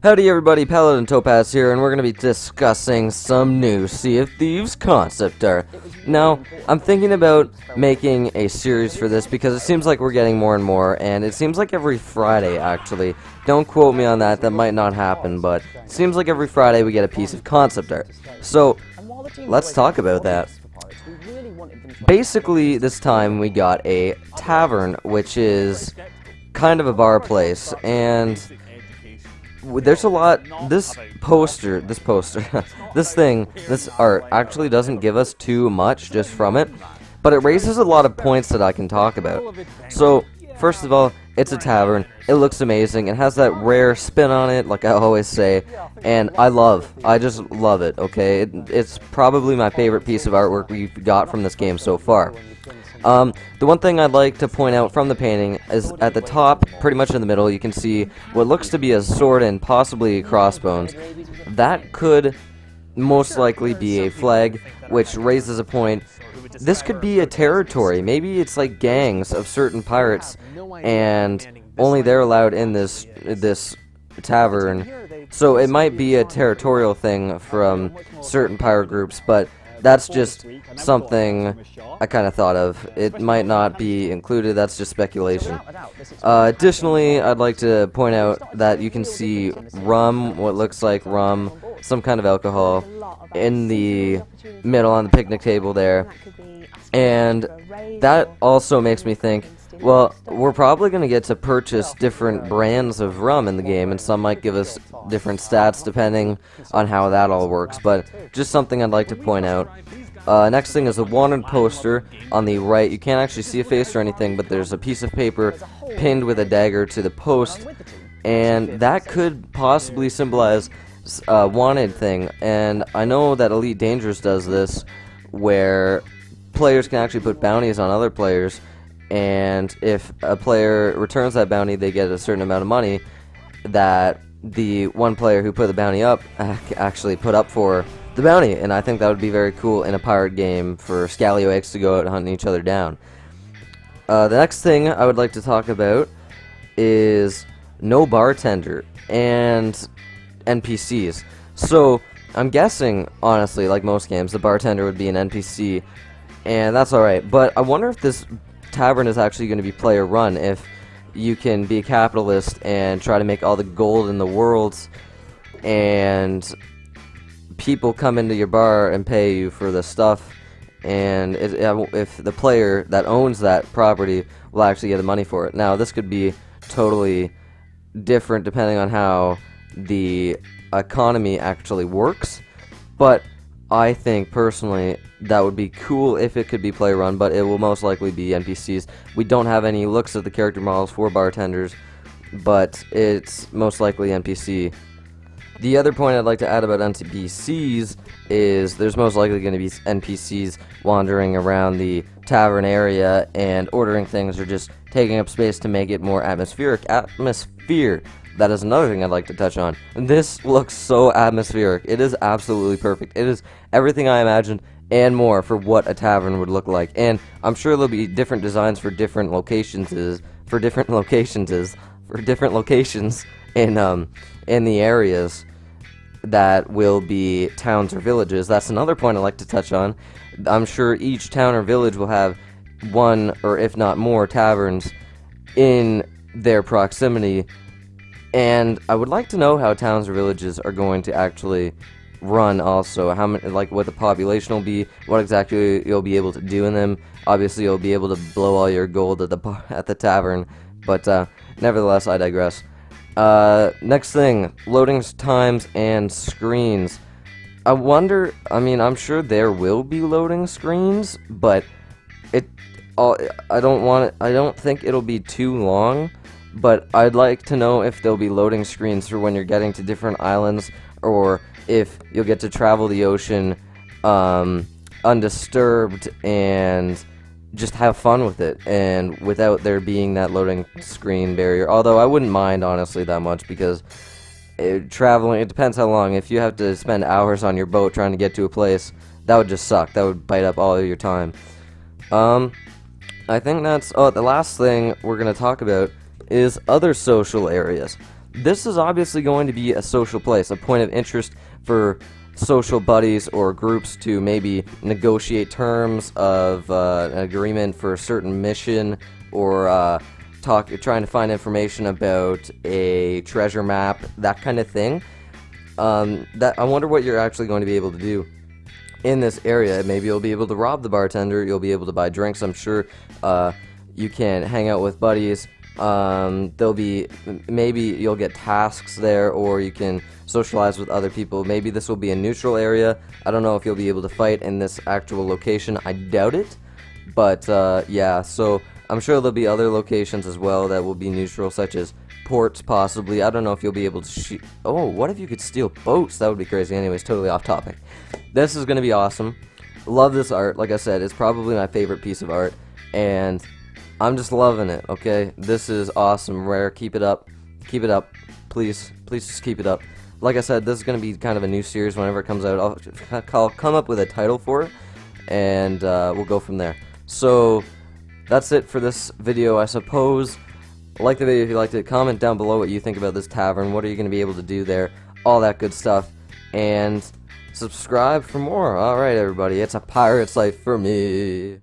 Howdy everybody, Paladin Topaz here, and we're going to be discussing some new Sea of Thieves concept art. Now, I'm thinking about making a series for this because it seems like we're getting more and more, and it seems like every Friday, actually. Don't quote me on that, that might not happen, but it seems like every Friday we get a piece of concept art. So, let's talk about that. Basically, this time we got a tavern, which is kind of a bar place, and there's a lot. This art actually doesn't give us too much just from it, but it raises a lot of points that I can talk about. So, first of all, it's a tavern. It looks amazing. It has that rare spin on it, like I always say, and I just love it, okay? It's probably my favorite piece of artwork we've got from this game so far. The one thing I'd like to point out from the painting is at the top, pretty much in the middle, you can see what looks to be a sword and possibly crossbones. That could most likely be a flag, which raises a point. This could be a territory. Maybe it's like gangs of certain pirates, and only they're allowed in this tavern. So it might be a territorial thing from certain pirate groups, but that's just something I kind of thought of. It might not be included, that's just speculation. Additionally, I'd like to point out that you can see rum, what looks like rum, some kind of alcohol, in the middle on the picnic table there. And that also makes me think, well, we're probably going to get to purchase different brands of rum in the game, and some might give us different stats depending on how that all works, but just something I'd like to point out. Next thing is a wanted poster on the right. You can't actually see a face or anything, but there's a piece of paper pinned with a dagger to the post, and that could possibly symbolize a wanted thing. And I know that Elite Dangerous does this, where players can actually put bounties on other players, and if a player returns that bounty, they get a certain amount of money that the one player who put the bounty up actually put up for the bounty, and I think that would be very cool in a pirate game for scallywags to go out hunting each other down. The next thing I would like to talk about is no bartender and NPCs. So, I'm guessing, honestly, like most games, the bartender would be an NPC, and that's alright, but I wonder if this tavern is actually going to be player run, if you can be a capitalist and try to make all the gold in the world, and people come into your bar and pay you for the stuff, and if the player that owns that property will actually get the money for it. Now, this could be totally different depending on how the economy actually works, but I think personally that would be cool if it could be player run, but it will most likely be NPCs. We don't have any looks at the character models for bartenders, but it's most likely NPC. The other point I'd like to add about NPCs is there's most likely going to be NPCs wandering around the tavern area and ordering things or just taking up space to make it more atmospheric. That is another thing I'd like to touch on. This looks so atmospheric. It is absolutely perfect. It is everything I imagined and more for what a tavern would look like. And I'm sure there'll be different designs for different locations in the areas that will be towns or villages. That's another point I'd like to touch on. I'm sure each town or village will have one or if not more taverns in their proximity. And I would like to know how towns or villages are going to actually run also. How many, like what the population will be, what exactly you'll be able to do in them. Obviously you'll be able to blow all your gold at the tavern, but nevertheless, I digress. Next thing, loading times and screens. I wonder, I mean, I'm sure there will be loading screens, but I don't think it'll be too long. But I'd like to know if there'll be loading screens for when you're getting to different islands, or if you'll get to travel the ocean undisturbed and just have fun with it, and without there being that loading screen barrier. Although I wouldn't mind, honestly, that much, because traveling, it depends how long. If you have to spend hours on your boat trying to get to a place, that would just suck. That would bite up all of your time. I think that's... Oh, the last thing we're going to talk about is other social areas. This is obviously going to be a social place, a point of interest for social buddies or groups to maybe negotiate terms of an agreement for a certain mission, or trying to find information about a treasure map, that kind of thing. That I wonder what you're actually going to be able to do in this area. Maybe you'll be able to rob the bartender, you'll be able to buy drinks. I'm sure you can hang out with buddies. Maybe you'll get tasks there, or you can socialize with other people. Maybe this will be a neutral area. I don't know if you'll be able to fight in this actual location. I doubt it, but yeah, so I'm sure there'll be other locations as well that will be neutral, such as ports, possibly. I don't know if you'll be able to oh, what if you could steal boats? That would be crazy. Anyways, totally off topic. This is going to be awesome. Love this art. Like I said, it's probably my favorite piece of art, and I'm just loving it, okay? This is awesome, Rare. Keep it up. Keep it up. Please. Please just keep it up. Like I said, this is going to be kind of a new series whenever it comes out. I'll come up with a title for it, and we'll go from there. So, that's it for this video, I suppose. Like the video if you liked it. Comment down below what you think about this tavern. What are you going to be able to do there? All that good stuff. And subscribe for more. Alright, everybody. It's a pirate's life for me.